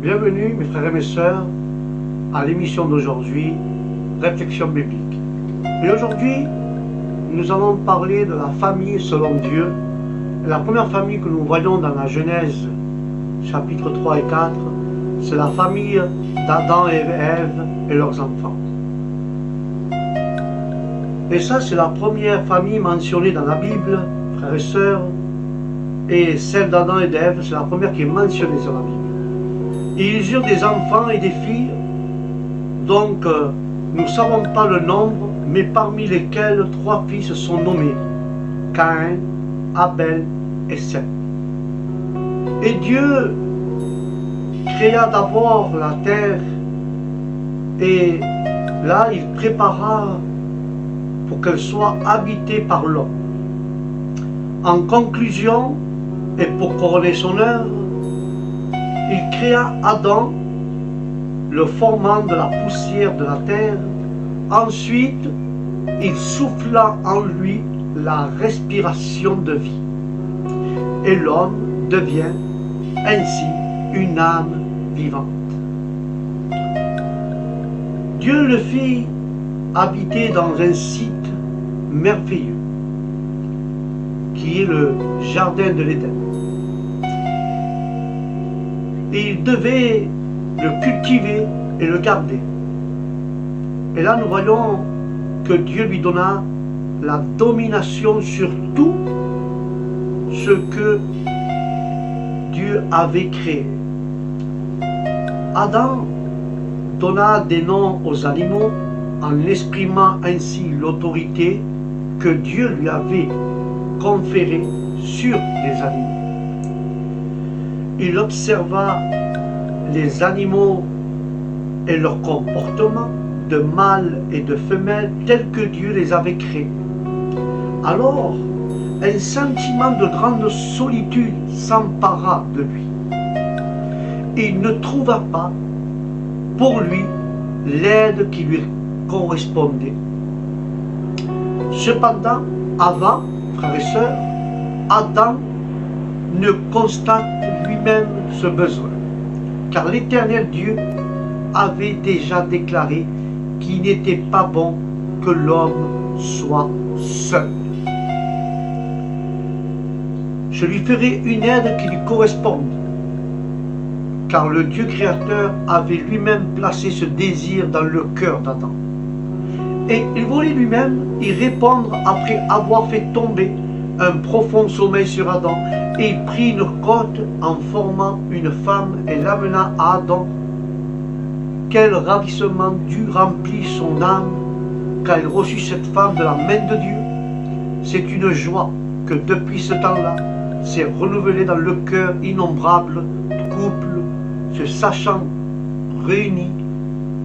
Bienvenue mes frères et mes sœurs à l'émission d'aujourd'hui, Réflexion biblique. Et aujourd'hui, nous allons parler de la famille selon Dieu. La première famille que nous voyons dans la Genèse, chapitres 3 et 4, c'est la famille d'Adam et Ève et leurs enfants. Et ça, c'est la première famille mentionnée dans la Bible, frères et sœurs. Et celle d'Adam et d'Ève, c'est la première qui est mentionnée sur la Bible. Et ils eurent des enfants et des filles, donc nous ne savons pas le nombre, mais parmi lesquels 3 fils sont nommés, Caïn, Abel et Seth. Et Dieu créa d'abord la terre, et là il prépara pour qu'elle soit habitée par l'homme. En conclusion, et pour couronner son œuvre, il créa Adam, le formant de la poussière de la terre. Ensuite, il souffla en lui la respiration de vie. Et l'homme devient ainsi une âme vivante. Dieu le fit habiter dans un site merveilleux, qui est le jardin de l'Éden. Et il devait le cultiver et le garder. Et là, nous voyons que Dieu lui donna la domination sur tout ce que Dieu avait créé. Adam donna des noms aux animaux en exprimant ainsi l'autorité que Dieu lui avait conférée sur les animaux. Il observa les animaux et leur comportement de mâles et de femelles tels que Dieu les avait créés. Alors, un sentiment de grande solitude s'empara de lui. Il ne trouva pas pour lui l'aide qui lui correspondait. Cependant, avant, frères et sœurs, Adam ne constate lui-même ce besoin, car l'Éternel Dieu avait déjà déclaré qu'il n'était pas bon que l'homme soit seul. Je lui ferai une aide qui lui corresponde, car le Dieu créateur avait lui-même placé ce désir dans le cœur d'Adam. Et il voulait lui-même y répondre après avoir fait tomber un profond sommeil sur Adam, et il prit une côte en formant une femme et l'amena à Adam. Quel ravissement Dieu remplit son âme quand il reçut cette femme de la main de Dieu. C'est une joie que depuis ce temps-là s'est renouvelée dans le cœur innombrable de couples se sachant réunis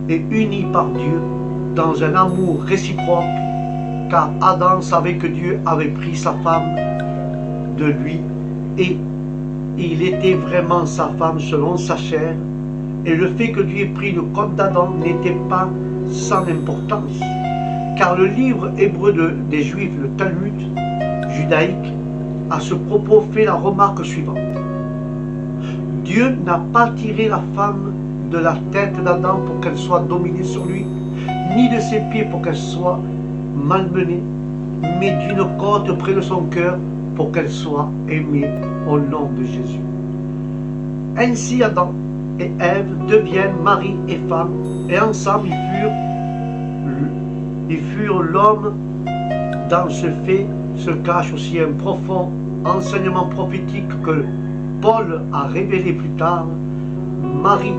et unis par Dieu dans un amour réciproque, car Adam savait que Dieu avait pris sa femme de lui et il était vraiment sa femme selon sa chair, et le fait que Dieu ait pris le côte d'Adam n'était pas sans importance, car le livre hébreu des Juifs, le Talmud judaïque, à ce propos fait la remarque suivante. Dieu n'a pas tiré la femme de la tête d'Adam pour qu'elle soit dominée sur lui, ni de ses pieds pour qu'elle soit malmenée, mais d'une côte près de son cœur pour qu'elle soit aimée au nom de Jésus. Ainsi Adam et Ève deviennent mari et femme, et ensemble ils furent l'homme. Dans ce fait se cache aussi un profond enseignement prophétique que Paul a révélé plus tard. Marie,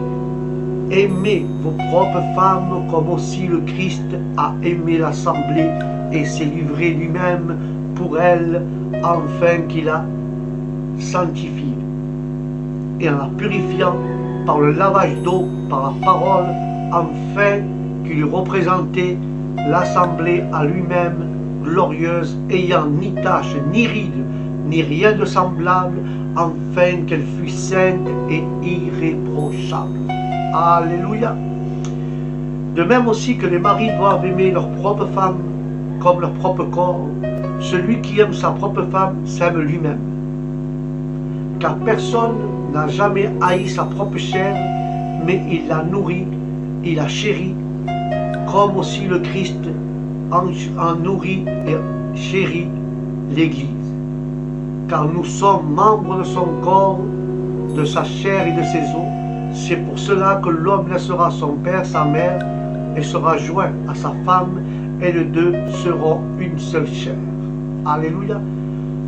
aimez vos propres femmes comme aussi le Christ a aimé l'assemblée et s'est livré lui-même pour elle, afin qu'il la sanctifie, et en la purifiant par le lavage d'eau, par la parole, afin qu'il lui représentait l'assemblée à lui-même, glorieuse, ayant ni tache, ni ride, ni rien de semblable, afin qu'elle fût sainte et irréprochable. Alléluia. De même aussi que les maris doivent aimer leur propre femme comme leur propre corps, celui qui aime sa propre femme s'aime lui-même. Car personne n'a jamais haï sa propre chair, mais il la nourrit, il la chérit, comme aussi le Christ en nourrit et chérit l'Église. Car nous sommes membres de son corps, de sa chair et de ses os. C'est pour cela que l'homme laissera son père, sa mère, et sera joint à sa femme, et les deux seront une seule chair. Alléluia.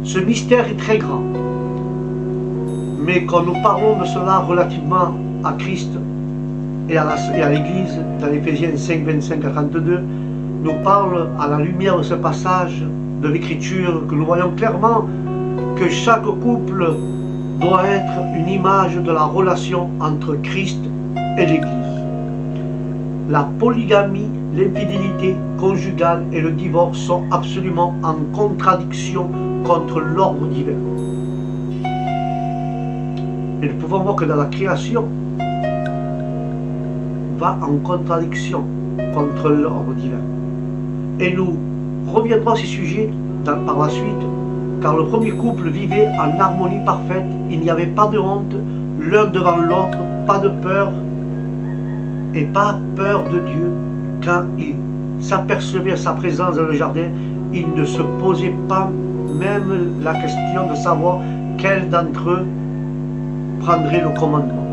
Ce mystère est très grand. Mais quand nous parlons de cela relativement à Christ et à l'Église, dans Éphésiens 5, 25 à 32, nous parle à la lumière de ce passage de l'Écriture que nous voyons clairement que chaque couple doit être une image de la relation entre Christ et l'Église. La polygamie, l'infidélité conjugale et le divorce sont absolument en contradiction contre l'ordre divin. Et nous pouvons voir que dans la création, va en contradiction contre l'ordre divin. Et nous reviendrons à ces sujets par la suite, car le premier couple vivait en harmonie parfaite, il n'y avait pas de honte, l'un devant l'autre, pas de peur, et pas peur de Dieu. Quand il s'apercevait à sa présence dans le jardin, il ne se posait pas même la question de savoir quel d'entre eux prendrait le commandement.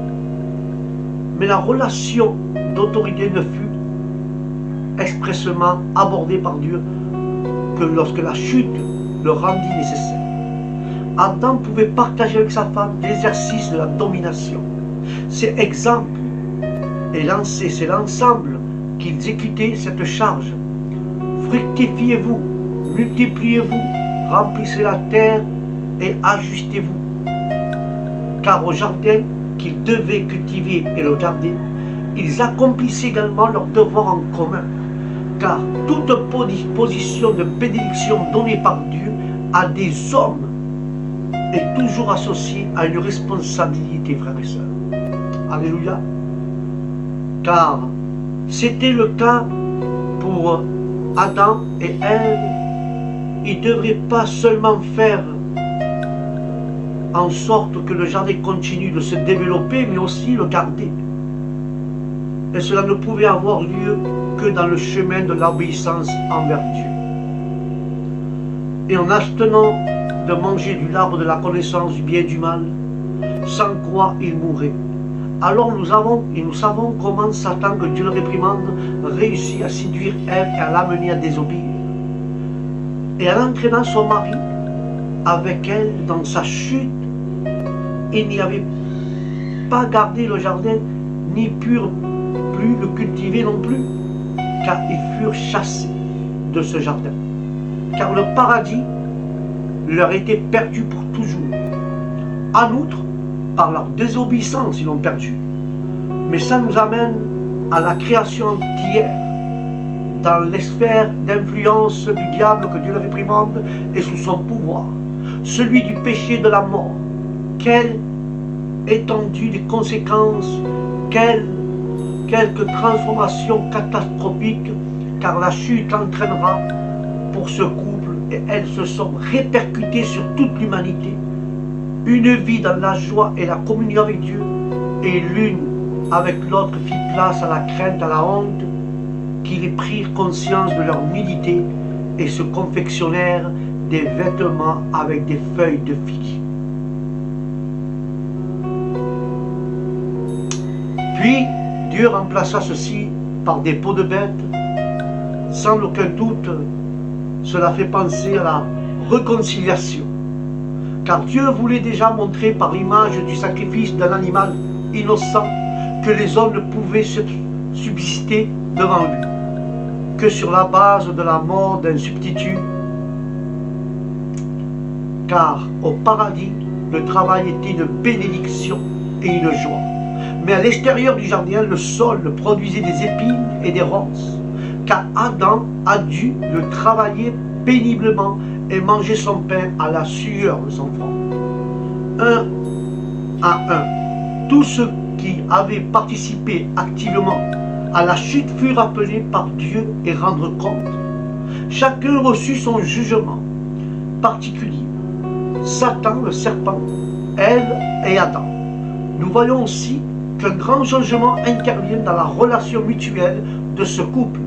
Mais la relation d'autorité ne fut expressément abordée par Dieu que lorsque la chute le rendit nécessaire. Adam pouvait partager avec sa femme l'exercice de la domination. C'est exemple et c'est l'ensemble qui exécutait cette charge. Fructifiez-vous, multipliez-vous, remplissez la terre et ajustez-vous. Car au jardin qu'ils devaient cultiver et le garder, ils accomplissaient également leur devoir en commun. Car toute position de bénédiction donnée par Dieu à des hommes est toujours associée à une responsabilité, frères et sœurs. Alléluia. Car c'était le cas pour Adam et Ève. Ils ne devraient pas seulement faire en sorte que le jardin continue de se développer, mais aussi le garder. Et cela ne pouvait avoir lieu que dans le chemin de l'obéissance envers Dieu. Et en abstenant de manger du l'arbre de la connaissance du bien et du mal, sans quoi il mourrait. Alors nous savons comment Satan, que Dieu le réprimande, réussit à séduire Ève et à l'amener à désobéir. Et en entraînant son mari avec elle dans sa chute, il n'y avait pas gardé le jardin, ni purent plus le cultiver non plus, car ils furent chassés de ce jardin. Car le paradis leur était perdu pour toujours. En outre, par leur désobéissance, ils l'ont perdu. Mais ça nous amène à la création entière, dans les sphères d'influence du diable que Dieu le réprimande et sous son pouvoir, celui du péché de la mort. Quelle étendue des conséquences, quelques transformations catastrophiques, car la chute entraînera pour ce couple et elles se sont répercutées sur toute l'humanité. Une vie dans la joie et la communion avec Dieu, et l'une avec l'autre fit place à la crainte, à la honte, qu'ils prirent conscience de leur nudité et se confectionnèrent des vêtements avec des feuilles de figuier. Puis Dieu remplaça ceci par des peaux de bêtes. Sans aucun doute, cela fait penser à la réconciliation. Car Dieu voulait déjà montrer par l'image du sacrifice d'un animal innocent que les hommes ne pouvaient subsister devant lui, que sur la base de la mort d'un substitut. Car au paradis, le travail était une bénédiction et une joie. Mais à l'extérieur du jardin, le sol produisait des épines et des ronces, car Adam a dû le travailler péniblement et manger son pain à la sueur de son front. Un à un, tous ceux qui avaient participé activement à la chute furent appelés par Dieu et rendre compte. Chacun reçut son jugement particulier. Satan, le serpent, Ève et Adam. Nous voyons aussi qu'un grand changement intervient dans la relation mutuelle de ce couple.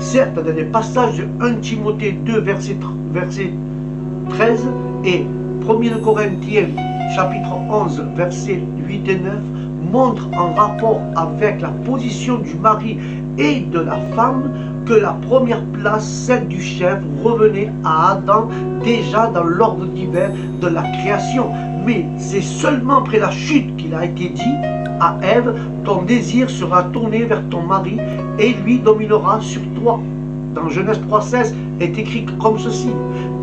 Certes, dans les passages de 1 Timothée 2, verset 13 et 1 Corinthiens chapitre 11, versets 8 et 9, montrent en rapport avec la position du mari et de la femme que la première place, celle du chef, revenait à Adam déjà dans l'ordre divin de la création. Mais c'est seulement après la chute qu'il a été dit à Ève, ton désir sera tourné vers ton mari et lui dominera sur toi. Dans Genèse 3,16 est écrit comme ceci.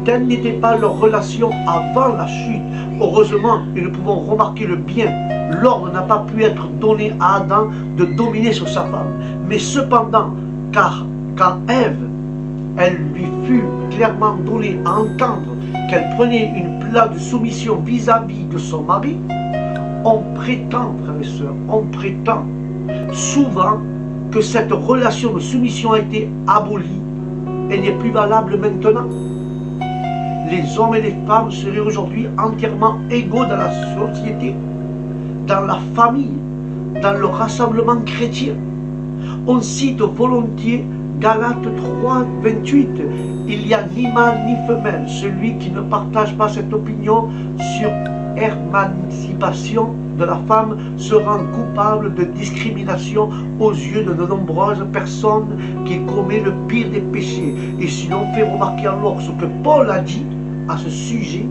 Telle n'était pas leur relation avant la chute. Heureusement, et nous pouvons remarquer le bien, l'ordre n'a pas pu être donné à Adam de dominer sur sa femme. Mais cependant, car quand Ève, elle lui fut clairement donné à entendre qu'elle prenait une place de soumission vis-à-vis de son mari, on prétend, frères et sœurs, on prétend souvent que cette relation de soumission a été abolie et n'est plus valable maintenant. Les hommes et les femmes seraient aujourd'hui entièrement égaux dans la société, dans la famille, dans le rassemblement chrétien. On cite volontiers Galates 3, 28. Il n'y a ni mâle ni femelle. Celui qui ne partage pas cette opinion sur l'émancipation de la femme se rend coupable de discrimination aux yeux de nombreuses personnes qui commettent le pire des péchés. Et si l'on fait remarquer alors ce que Paul a dit à ce sujet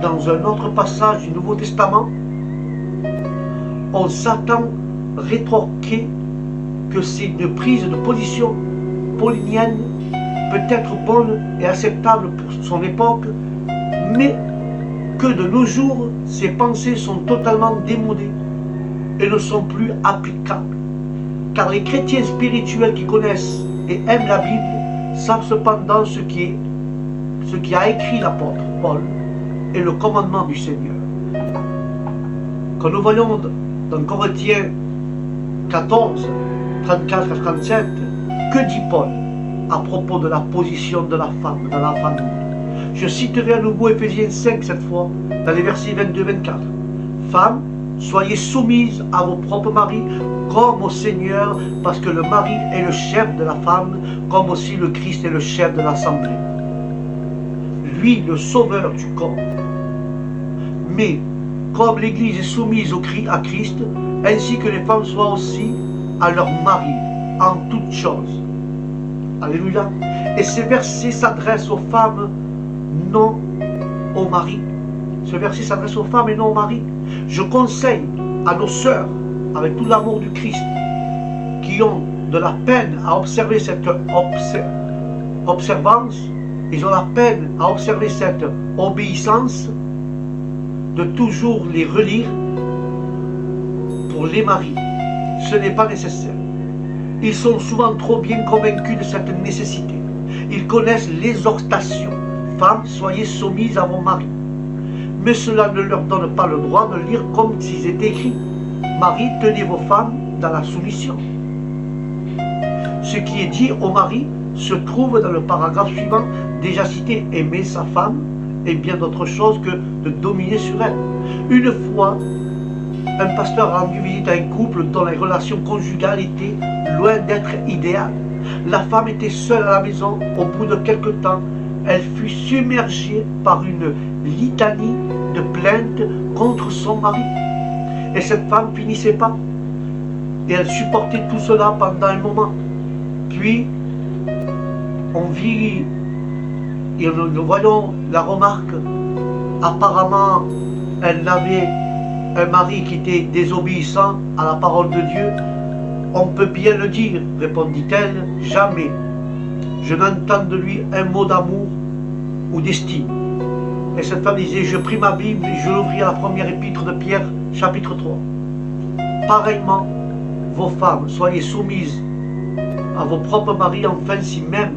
dans un autre passage du Nouveau Testament, on s'attend rétorquer que c'est une prise de position paulinienne peut-être bonne et acceptable pour son époque, mais que de nos jours, ces pensées sont totalement démodées et ne sont plus applicables. Car les chrétiens spirituels qui connaissent et aiment la Bible savent cependant ce qui a écrit l'apôtre Paul et le commandement du Seigneur. Quand nous voyons dans Corinthiens 14, 34 à 37, que dit Paul à propos de la position de la femme dans la famille? Je citerai à nouveau Éphésiens 5 cette fois, dans les versets 22-24. Femmes, soyez soumises à vos propres maris comme au Seigneur, parce que le mari est le chef de la femme, comme aussi le Christ est le chef de l'assemblée. Lui, le sauveur du corps. Mais, comme l'Église est soumise à Christ, ainsi que les femmes soient aussi à leur mari, en toutes choses. Alléluia. Et ces versets s'adressent aux femmes, non aux maris. Ce verset s'adresse aux femmes et non aux maris. Je conseille à nos sœurs, avec tout l'amour du Christ, qui ont de la peine à observer cette observance, ils ont la peine à observer cette obéissance, de toujours les relire pour les maris. Ce n'est pas nécessaire. Ils sont souvent trop bien convaincus de cette nécessité. Ils connaissent l'exhortation. Femmes, soyez soumises à vos maris. Mais cela ne leur donne pas le droit de lire comme s'il était écrit. Maris, tenez vos femmes dans la soumission. Ce qui est dit au mari se trouve dans le paragraphe suivant, déjà cité, aimer sa femme et bien d'autres choses que de dominer sur elle. Une fois, un pasteur a rendu visite à un couple dont les relations conjugales étaient loin d'être idéales. La femme était seule à la maison. Au bout de quelque temps, elle fut submergée par une litanie de plaintes contre son mari. Et cette femme finissait pas. Et elle supportait tout cela pendant un moment. Puis, on vit, et nous voyons la remarque, apparemment, elle avait un mari qui était désobéissant à la parole de Dieu. On peut bien le dire, répondit-elle, jamais. Je n'entends de lui un mot d'amour ou d'estime. Et cette femme disait, je pris ma Bible et je l'ouvris à la première épître de Pierre, chapitre 3. Pareillement, vos femmes, soyez soumises à vos propres maris, enfin si même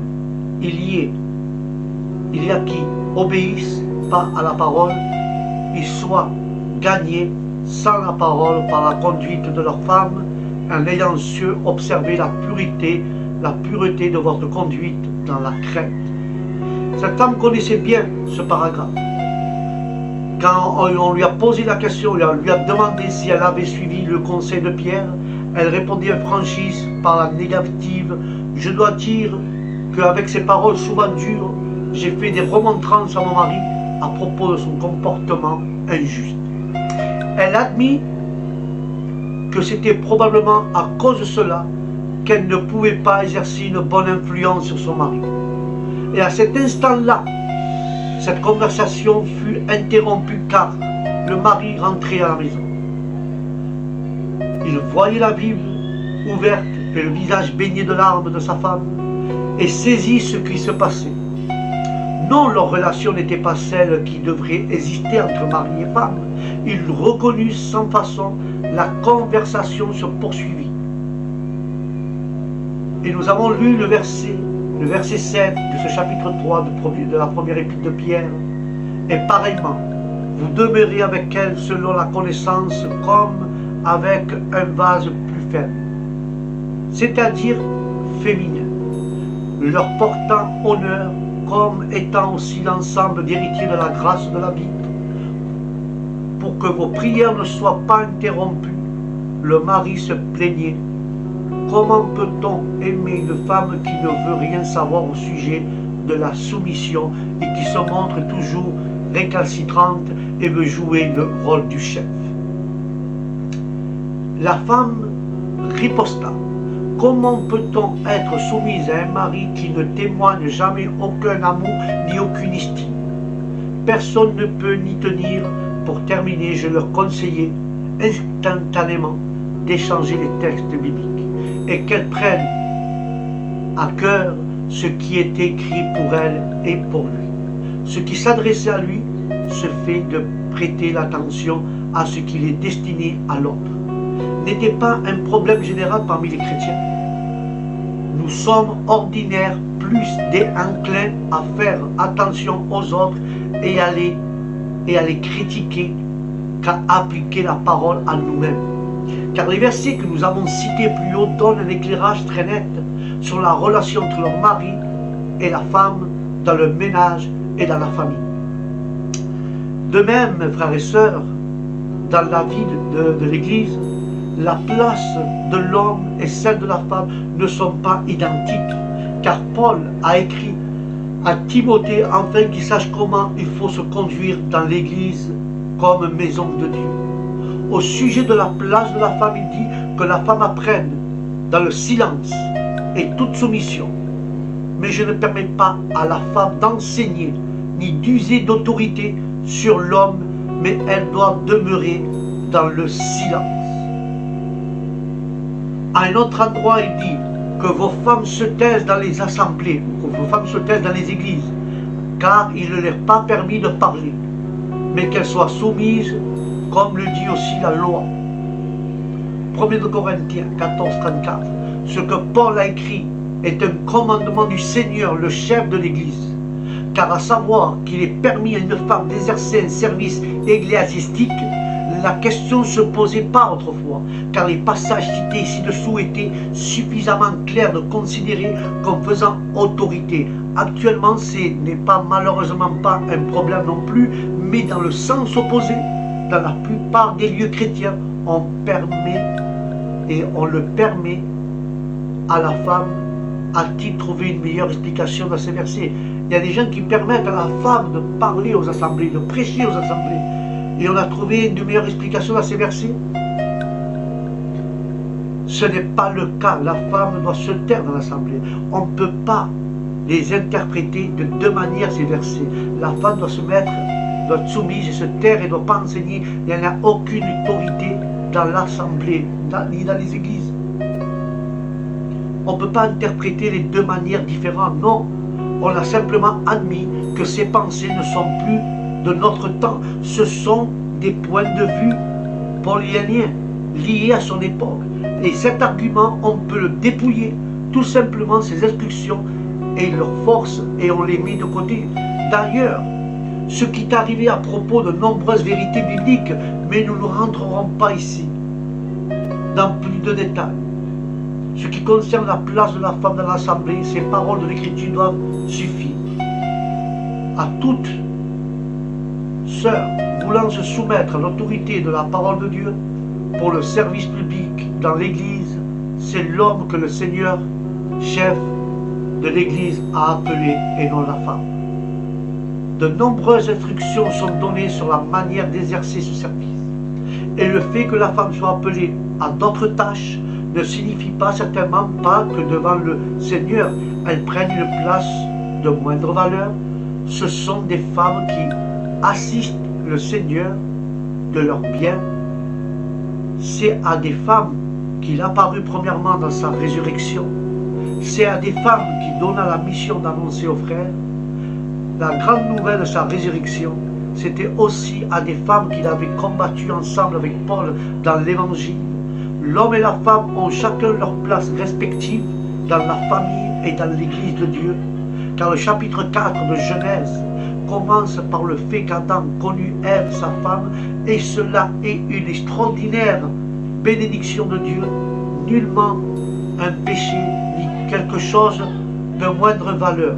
il y a qui obéissent pas à la parole, ils soient gagnés sans la parole par la conduite de leurs femmes, en ayant su observer la pureté de votre conduite dans la crainte. Cette femme connaissait bien ce paragraphe. quand on lui a posé la question, on lui a demandé si elle avait suivi le conseil de Pierre, elle répondit en franchise par la négative. Je dois dire qu'avec ces paroles souvent dures, j'ai fait des remontrances à mon mari à propos de son comportement injuste. Elle admit que c'était probablement à cause de cela qu'elle ne pouvait pas exercer une bonne influence sur son mari. Et à cet instant-là, cette conversation fut interrompue car le mari rentrait à la maison. Il voyait la Bible ouverte et le visage baigné de larmes de sa femme et saisit ce qui se passait. Non, leur relation n'était pas celle qui devrait exister entre mari et femme. Il reconnut sans façon, la conversation se poursuivit. Et nous avons lu le verset 7 de ce chapitre 3 de la première épître de Pierre. Et pareillement, vous demeurez avec elle selon la connaissance comme avec un vase plus faible, c'est-à-dire féminin, leur portant honneur comme étant aussi l'ensemble d'héritiers de la grâce de la vie. Pour que vos prières ne soient pas interrompues, le mari se plaignait. Comment peut-on aimer une femme qui ne veut rien savoir au sujet de la soumission et qui se montre toujours récalcitrante et veut jouer le rôle du chef? La femme riposta. Comment peut-on être soumise à un mari qui ne témoigne jamais aucun amour ni aucune estime? Personne ne peut n'y tenir. Pour terminer, je leur conseillais instantanément d'échanger les textes bibliques et qu'elles prennent à cœur ce qui est écrit pour elle et pour lui. Ce qui s'adressait à lui se fait de prêter l'attention à ce qu'il est destiné à l'autre. N'était pas un problème général parmi les chrétiens. Nous sommes ordinaires plus enclins à faire attention aux autres et à les critiquer qu'à appliquer la parole à nous-mêmes. Car les versets que nous avons cités plus haut donnent un éclairage très net sur la relation entre le mari et la femme dans le ménage et dans la famille. De même, frères et sœurs, dans la vie de l'Église, la place de l'homme et celle de la femme ne sont pas identiques, car Paul a écrit à Timothée afin qu'il sache comment il faut se conduire dans l'Église comme maison de Dieu. Au sujet de la place de la femme, il dit que la femme apprenne dans le silence et toute soumission. Mais je ne permets pas à la femme d'enseigner ni d'user d'autorité sur l'homme, mais elle doit demeurer dans le silence. À un autre endroit, il dit que vos femmes se taisent dans les assemblées, que vos femmes se taisent dans les églises, car il ne leur est pas permis de parler, mais qu'elles soient soumises, comme le dit aussi la loi. 1 Corinthiens 14, 34. Ce que Paul a écrit est un commandement du Seigneur, le chef de l'Église, car à savoir qu'il est permis à une femme d'exercer un service ecclésiastique, la question ne se posait pas autrefois, car les passages cités ci-dessous étaient suffisamment clairs de considérer comme faisant autorité. Actuellement, ce n'est pas malheureusement pas un problème non plus, mais dans le sens opposé, dans la plupart des lieux chrétiens, on le permet à la femme. A-t-il trouvé une meilleure explication dans ces versets? Il y a des gens qui permettent à la femme de parler aux assemblées, de prêcher aux assemblées. Et on a trouvé une meilleure explication dans ces versets? Ce n'est pas le cas. La femme doit se taire dans l'assemblée. On ne peut pas les interpréter de deux manières, ces versets. La femme doit doit être soumise et se taire et ne doit pas enseigner. Il n'y en a aucune autorité dans l'assemblée, ni dans les églises. On ne peut pas interpréter les deux manières différentes. Non, on a simplement admis que ces pensées ne sont plus de notre temps. Ce sont des points de vue paulianiens liés à son époque. Et cet argument, on peut le dépouiller. Tout simplement, ces instructions et leurs forces, et on les met de côté. D'ailleurs, ce qui est arrivé à propos de nombreuses vérités bibliques, mais nous ne rentrerons pas ici dans plus de détails. Ce qui concerne la place de la femme dans l'assemblée, ces paroles de l'Écriture doivent suffire. À toutes sœurs, voulant se soumettre à l'autorité de la parole de Dieu pour le service public dans l'Église, c'est l'homme que le Seigneur, chef de l'Église, a appelé et non la femme. De nombreuses instructions sont données sur la manière d'exercer ce service. Et le fait que la femme soit appelée à d'autres tâches ne signifie pas certainement pas que devant le Seigneur, elle prenne une place de moindre valeur. Ce sont des femmes qui assistent le Seigneur de leur bien. C'est à des femmes qu'il apparut premièrement dans sa résurrection. C'est à des femmes qui donna la mission d'annoncer aux frères la grande nouvelle de sa résurrection. C'était aussi à des femmes qu'il avait combattu ensemble avec Paul dans l'Évangile. L'homme et la femme ont chacun leur place respective dans la famille et dans l'Église de Dieu. Car le chapitre 4 de Genèse commence par le fait qu'Adam connut Ève, sa femme, et cela est une extraordinaire bénédiction de Dieu, nullement un péché ni quelque chose de moindre valeur.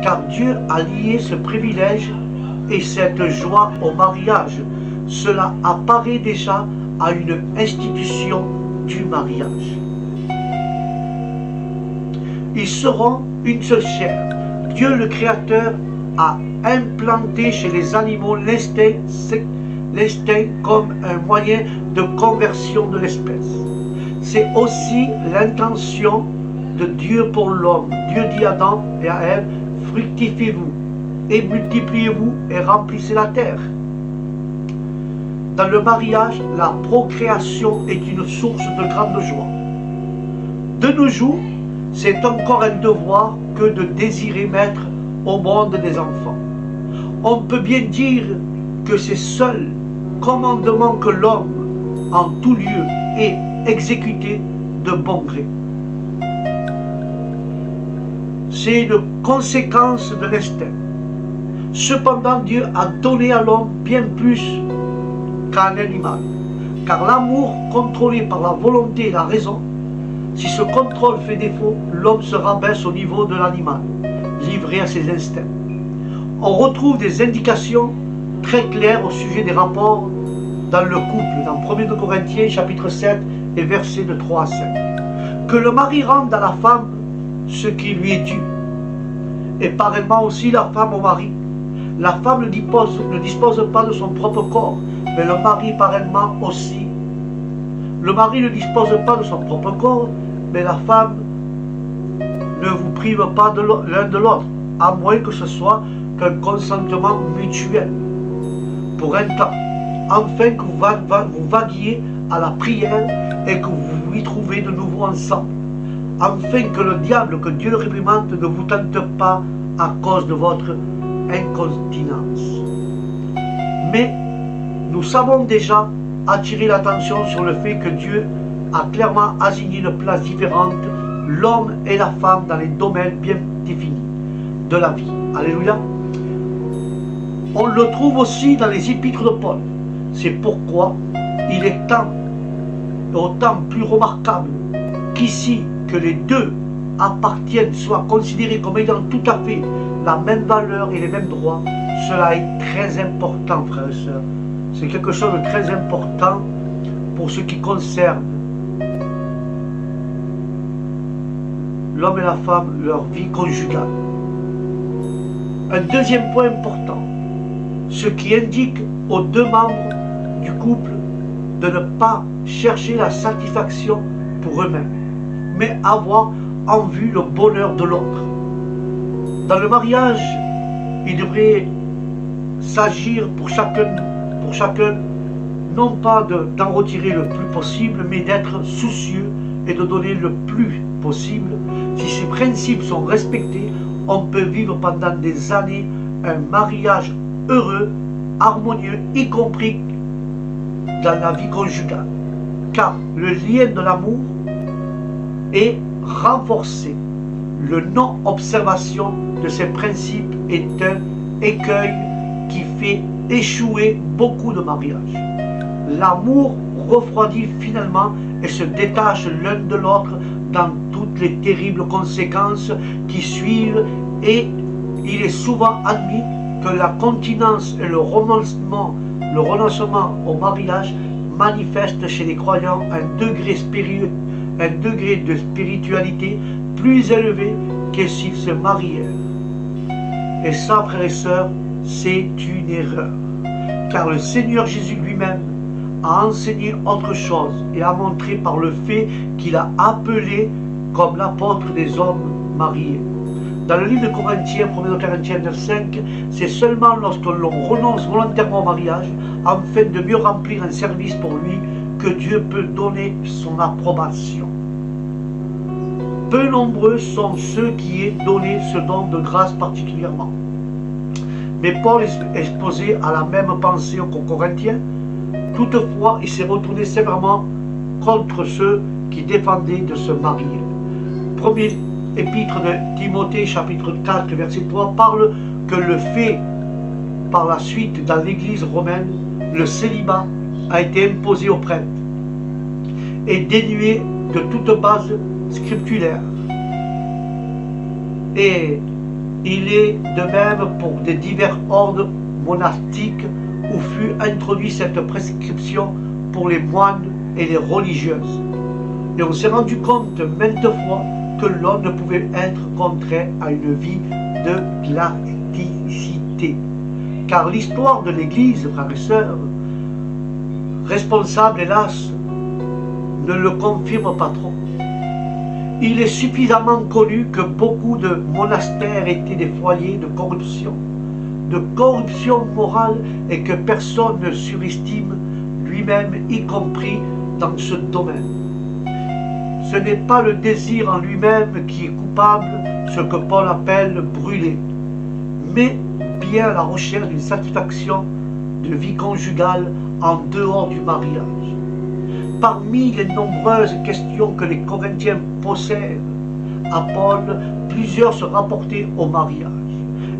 Car Dieu a lié ce privilège et cette joie au mariage. Cela apparaît déjà à une institution du mariage. Ils seront une seule chair. Dieu le Créateur a implanté chez les animaux l'instinct comme un moyen de conversion de l'espèce. C'est aussi l'intention de Dieu pour l'homme. Dieu dit à Adam et à Ève, fructifiez-vous et multipliez-vous et remplissez la terre. Dans le mariage, la procréation est une source de grande joie. De nos jours, c'est encore un devoir que de désirer mettre au monde des enfants. On peut bien dire que c'est seul commandement que l'homme, en tout lieu, est exécuté de bon gré. C'est une conséquence de l'instinct. Cependant, Dieu a donné à l'homme bien plus qu'à un animal. Car l'amour contrôlé par la volonté et la raison, si ce contrôle fait défaut, l'homme se rabaisse au niveau de l'animal, livré à ses instincts. On retrouve des indications très claires au sujet des rapports dans le couple, dans 1 Corinthiens chapitre 7 et versets de 3 à 5. Que le mari rende à la femme ce qui lui est dû, et pareillement aussi la femme au mari. La femme ne dispose pas de son propre corps, mais le mari pareillement aussi. Le mari ne dispose pas de son propre corps, mais la femme ne vous prive pas de l'un de l'autre, à moins que ce soit qu'un consentement mutuel, pour un temps, afin que vous vaguiez à la prière et que vous vous y trouvez de nouveau ensemble, afin que le diable, que Dieu le réprimande, ne vous tente pas à cause de votre incontinence. Mais nous savons déjà attirer l'attention sur le fait que Dieu a clairement assigné une place différente, l'homme et la femme, dans les domaines bien définis de la vie. Alléluia. On le trouve aussi dans les épîtres de Paul. C'est pourquoi il est autant plus remarquable qu'ici que les deux appartiennent, soient considérés comme ayant tout à fait la même valeur et les mêmes droits. Cela est très important, frères et sœurs. C'est quelque chose de très important pour ce qui concerne l'homme et la femme, leur vie conjugale. Un deuxième point important, ce qui indique aux deux membres du couple de ne pas chercher la satisfaction pour eux-mêmes, mais avoir en vue le bonheur de l'autre. Dans le mariage, il devrait s'agir pour chacun, non pas d'en retirer le plus possible, mais d'être soucieux et de donner le plus possible. Si ces principes sont respectés, on peut vivre pendant des années un mariage heureux, harmonieux, y compris dans la vie conjugale. Car le lien de l'amour est renforcé. Le non-observation de ces principes est un écueil qui fait échouer beaucoup de mariages. L'amour refroidit finalement et se détache l'un de l'autre dans toutes les terribles conséquences qui suivent, et il est souvent admis que la continence et le renoncement le renoncement au mariage manifeste chez les croyants un degré de spiritualité plus élevé que s'ils se marièrent. Et ça, frères et sœurs, c'est une erreur. Car le Seigneur Jésus lui-même a enseigné autre chose et a montré par le fait qu'il a appelé comme l'apôtre des hommes mariés. Dans le livre de Corinthiens, 1 Corinthiens 9,5, c'est seulement lorsque l'on renonce volontairement au mariage, afin de mieux remplir un service pour lui, que Dieu peut donner son approbation. Peu nombreux sont ceux qui aient donné ce don de grâce particulièrement. Mais Paul est exposé à la même pensée qu'aux Corinthiens. Toutefois, il s'est retourné sévèrement contre ceux qui défendaient de se marier. Premier épître de Timothée, chapitre 4, verset 3, parle que le fait, par la suite, dans l'Église romaine, le célibat a été imposé aux prêtres et dénué de toute base scripturaire. Et il est de même pour des divers ordres monastiques où fut introduite cette prescription pour les moines et les religieuses. Et on s'est rendu compte maintes fois que l'homme ne pouvait être contraint à une vie de laïcité. Car l'histoire de l'Église, frères et sœurs, responsable hélas, ne le confirme pas trop. Il est suffisamment connu que beaucoup de monastères étaient des foyers de corruption morale, et que personne ne surestime lui-même, y compris dans ce domaine. Ce n'est pas le désir en lui-même qui est coupable, ce que Paul appelle brûler, mais bien la recherche d'une satisfaction de vie conjugale en dehors du mariage. Parmi les nombreuses questions que les Corinthiens posèrent à Paul, plusieurs se rapportaient au mariage.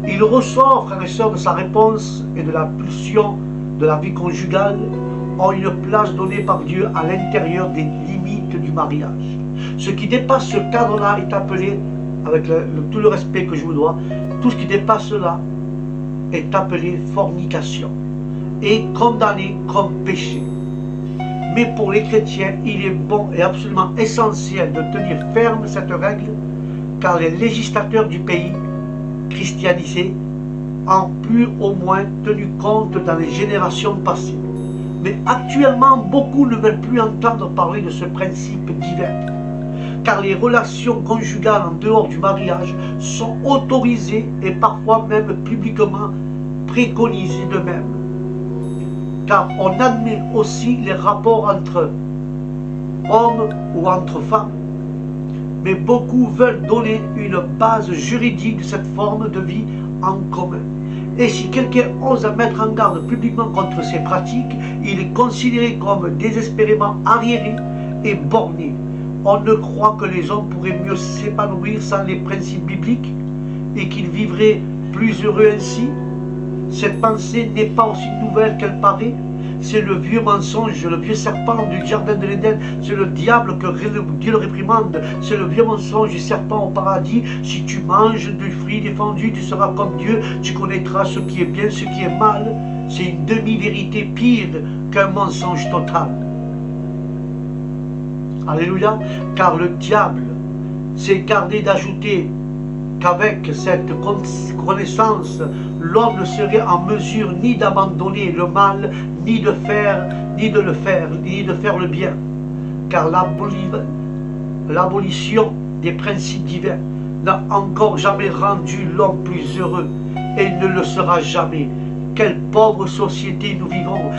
Il ressort, frères et sœurs, de sa réponse et de la pulsion de la vie conjugale ont une place donnée par Dieu à l'intérieur des limites du mariage. Ce qui dépasse ce cadre-là est appelé, avec tout le respect que je vous dois, tout ce qui dépasse cela est appelé fornication et condamné comme péché. Mais pour les chrétiens, il est bon et absolument essentiel de tenir ferme cette règle, car les législateurs du pays christianisés en plus au moins tenu compte dans les générations passées. Mais actuellement, beaucoup ne veulent plus entendre parler de ce principe divin, car les relations conjugales en dehors du mariage sont autorisées et parfois même publiquement préconisées d'eux-mêmes. Car on admet aussi les rapports entre hommes ou entre femmes. Mais beaucoup veulent donner une base juridique de cette forme de vie en commun. Et si quelqu'un ose mettre en garde publiquement contre ces pratiques, il est considéré comme désespérément arriéré et borné. On ne croit que les hommes pourraient mieux s'épanouir sans les principes bibliques et qu'ils vivraient plus heureux ainsi. Cette pensée n'est pas aussi nouvelle qu'elle paraît. C'est le vieux mensonge, le vieux serpent du jardin de l'Éden. C'est le diable que Dieu le réprimande. C'est le vieux mensonge du serpent au paradis. Si tu manges du fruit défendu, tu seras comme Dieu. Tu connaîtras ce qui est bien, ce qui est mal. C'est une demi-vérité pire qu'un mensonge total. Alléluia. Car le diable s'est gardé d'ajouter qu'avec cette connaissance, l'homme ne serait en mesure ni d'abandonner le mal, ni de faire le bien. Car l'abolition des principes divins n'a encore jamais rendu l'homme plus heureux, et il ne le sera jamais. Quelle pauvre société nous vivons,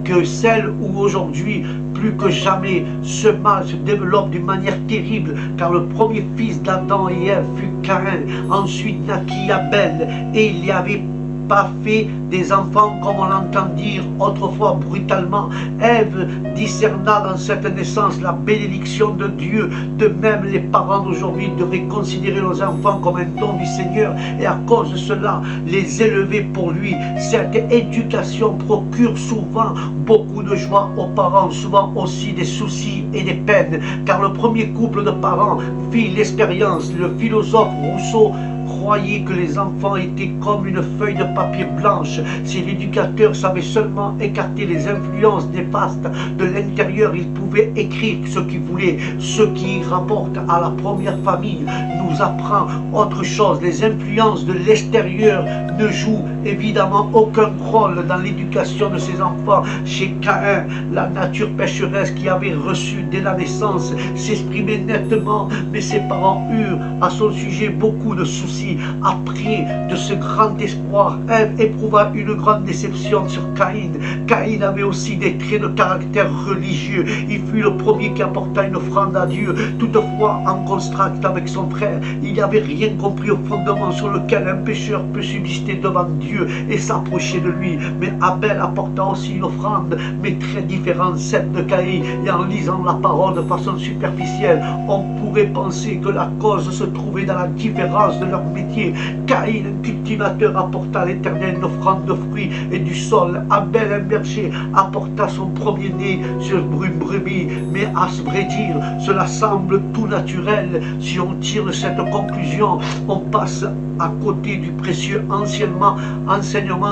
que celle où aujourd'hui, plus que jamais, ce mal se développe d'une manière terrible, car le premier fils d'Adam et Ève fut Caïn, ensuite naquit Abel, et il n'y avait pas fait des enfants comme on l'entend dire autrefois brutalement. Ève discerna dans cette naissance la bénédiction de Dieu. De même, les parents d'aujourd'hui devraient considérer nos enfants comme un don du Seigneur et à cause de cela, les élever pour lui. Cette éducation procure souvent beaucoup de joie aux parents, souvent aussi des soucis et des peines, car le premier couple de parents fit l'expérience. Le philosophe Rousseau croyait que les enfants étaient comme une feuille de papier blanche. Si l'éducateur savait seulement écarter les influences néfastes de l'intérieur, il pouvait écrire ce qu'il voulait. Ce qui rapporte à la première famille nous apprend autre chose. Les influences de l'extérieur ne jouent évidemment aucun rôle dans l'éducation de ses enfants. Chez Caïn, la nature pécheresse qui avait reçu dès la naissance s'exprimait nettement, mais ses parents eurent à son sujet beaucoup de soucis. Après de ce grand espoir, Ève éprouva une grande déception sur Caïn. Caïn avait aussi des traits de caractère religieux. Il fut le premier qui apporta une offrande à Dieu. Toutefois, en contraste avec son frère, il n'avait rien compris au fondement sur lequel un pécheur peut subsister devant Dieu et s'approcher de lui. Mais Abel apporta aussi une offrande, mais très différente, celle de Caïn. Et en lisant la parole de façon superficielle, on pourrait penser que la cause se trouvait dans la différence de leur métier. Caïn, un cultivateur, apporta à l'Éternel une offrande de fruits et du sol. Abel, un berger, apporta son premier-né sur une brebis. Mais à vrai dire, cela semble tout naturel. Si on tire de cette conclusion, on passe à côté du précieux enseignement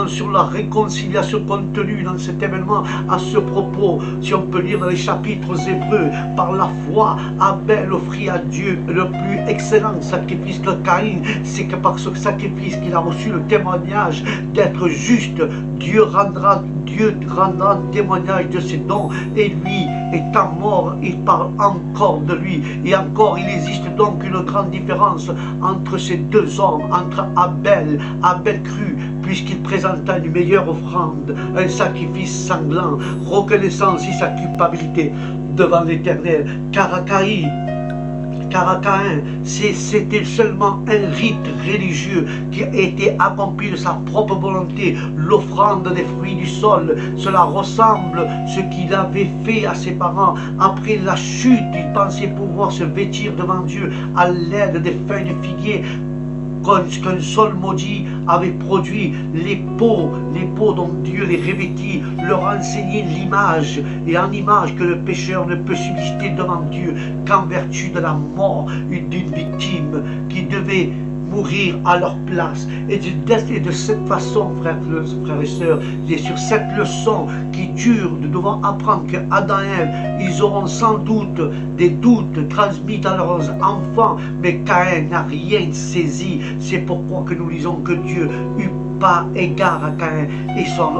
sur la réconciliation contenue dans cet événement. À ce propos, si on peut lire dans les chapitres hébreux, par la foi, Abel offrit à Dieu le plus excellent sacrifice que Caïn. C'est que par ce sacrifice qu'il a reçu le témoignage d'être juste. Dieu rendra témoignage de ses dons, et lui, étant mort, il parle encore de lui. Et encore, il existe donc une grande différence entre ces deux hommes, entre Abel crut, puisqu'il présenta une meilleure offrande, un sacrifice sanglant, reconnaissant ainsi sa culpabilité devant l'Éternel. Car à Caïn, c'était seulement un rite religieux qui était accompli de sa propre volonté, l'offrande des fruits du sol. Cela ressemble à ce qu'il avait fait à ses parents. Après la chute, il pensait pouvoir se vêtir devant Dieu à l'aide des feuilles de figuier qu'un sol maudit avait produit. Les pots dont Dieu les revêtit leur enseignaient l'image, et en image que le pécheur ne peut subsister devant Dieu qu'en vertu de la mort d'une victime qui devait mourir à leur place. Et de cette façon, frères et sœurs, et sur cette leçon qui dure, nous devons apprendre que Adam et Ève, ils auront sans doute des doutes transmis à leurs enfants, mais Caïn n'a rien saisi. C'est pourquoi que nous lisons que Dieu eut pas égard à Caïn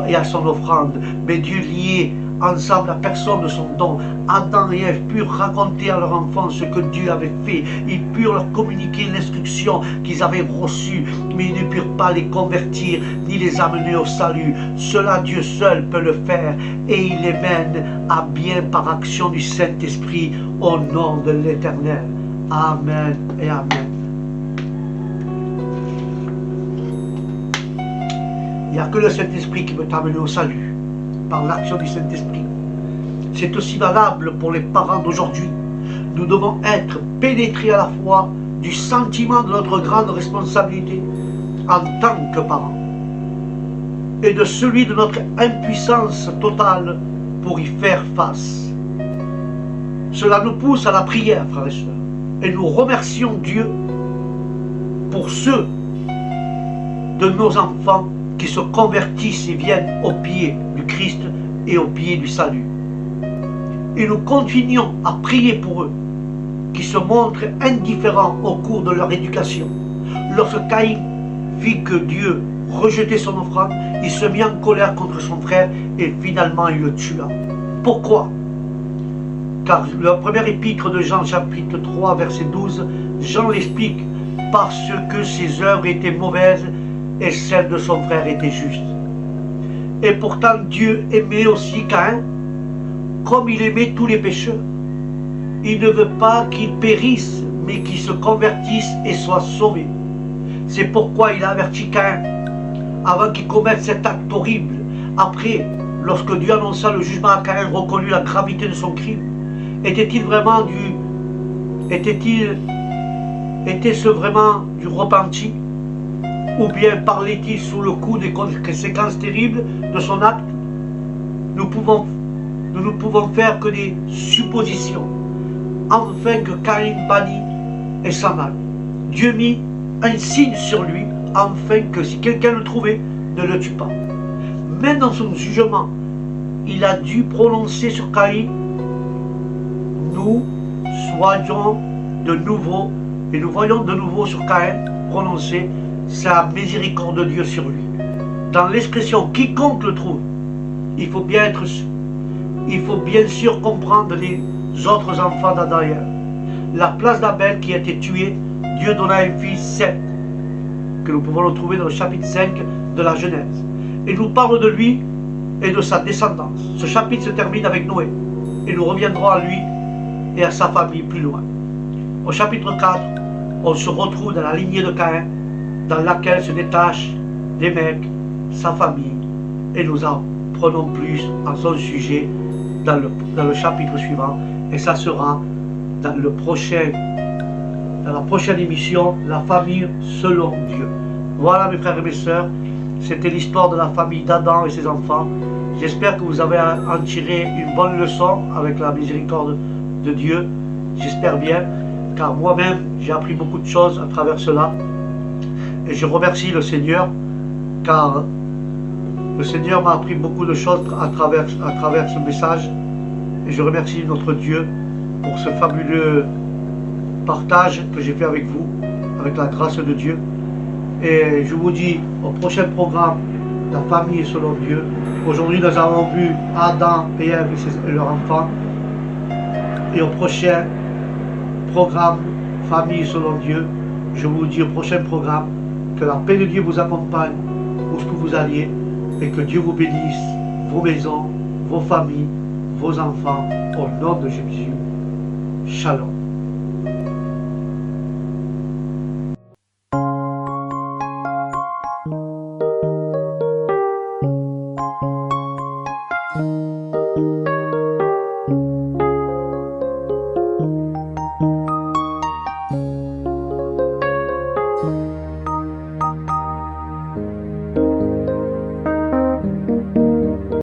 et à son offrande, mais Dieu liait ensemble la personne de son don. Adam et Ève purent raconter à leurs enfants ce que Dieu avait fait. Ils purent leur communiquer l'instruction qu'ils avaient reçue, mais ils ne purent pas les convertir ni les amener au salut. Cela, Dieu seul peut le faire, et il les mène à bien par action du Saint-Esprit au nom de l'Éternel. Amen et Amen. Il n'y a que le Saint-Esprit qui peut t'amener au salut, par l'action du Saint-Esprit. C'est aussi valable pour les parents d'aujourd'hui. Nous devons être pénétrés à la fois du sentiment de notre grande responsabilité en tant que parents et de celui de notre impuissance totale pour y faire face. Cela nous pousse à la prière, frères et sœurs, et nous remercions Dieu pour ceux de nos enfants qui se convertissent et viennent au pied du Christ et au pied du salut. Et nous continuons à prier pour eux, qui se montrent indifférents au cours de leur éducation. Lorsque Caïn vit que Dieu rejetait son offrande, il se mit en colère contre son frère et finalement il le tua. Pourquoi? Car la première épître de Jean, chapitre 3, verset 12, Jean l'explique, parce que ses œuvres étaient mauvaises et celles de son frère étaient justes. Et pourtant Dieu aimait aussi Caïn, comme il aimait tous les pécheurs. Il ne veut pas qu'ils périssent, mais qu'ils se convertissent et soient sauvés. C'est pourquoi il a averti Caïn, avant qu'il commette cet acte horrible. Après, lorsque Dieu annonça le jugement à Caïn, reconnut la gravité de son crime. Était-ce vraiment du repenti? Ou bien parlait-il sous le coup des conséquences terribles de son acte? Nous ne pouvons faire que des suppositions, afin que Caïn bannit et s'en aille. Dieu mit un signe sur lui, afin que si quelqu'un le trouvait, ne le tue pas. Même dans son jugement, il a dû prononcer sur Caïn, nous soyons de nouveau, et nous voyons de nouveau sur Caïn prononcer sa miséricorde de Dieu sur lui. Dans l'expression quiconque le trouve, il faut bien sûr comprendre les autres enfants d'Adam et Ève. La place d'Abel qui a été tué, Dieu donna un fils Seth, que nous pouvons le trouver dans le chapitre 5 de la Genèse. Et nous parle de lui et de sa descendance. Ce chapitre se termine avec Noé, et nous reviendrons à lui et à sa famille plus loin. Au chapitre 4, on se retrouve dans la lignée de Caïn, dans laquelle se détachent des mecs, sa famille, et nous en prenons plus en son sujet dans le chapitre suivant, et ça sera dans la prochaine émission, la famille selon Dieu. Voilà mes frères et mes sœurs, c'était l'histoire de la famille d'Adam et ses enfants. J'espère que vous avez en tiré une bonne leçon avec la miséricorde de Dieu. J'espère bien, car moi-même j'ai appris beaucoup de choses à travers cela. Et je remercie le Seigneur, car le Seigneur m'a appris beaucoup de choses à travers ce message. Et je remercie notre Dieu pour ce fabuleux partage que j'ai fait avec vous, avec la grâce de Dieu. Et je vous dis au prochain programme, la famille selon Dieu. Aujourd'hui, nous avons vu Adam et Ève et leurs enfants. Et au prochain programme, famille selon Dieu, je vous dis au prochain programme, que la paix de Dieu vous accompagne où que vous alliez, et que Dieu vous bénisse, vos maisons, vos familles, vos enfants, au nom de Jésus. Shalom.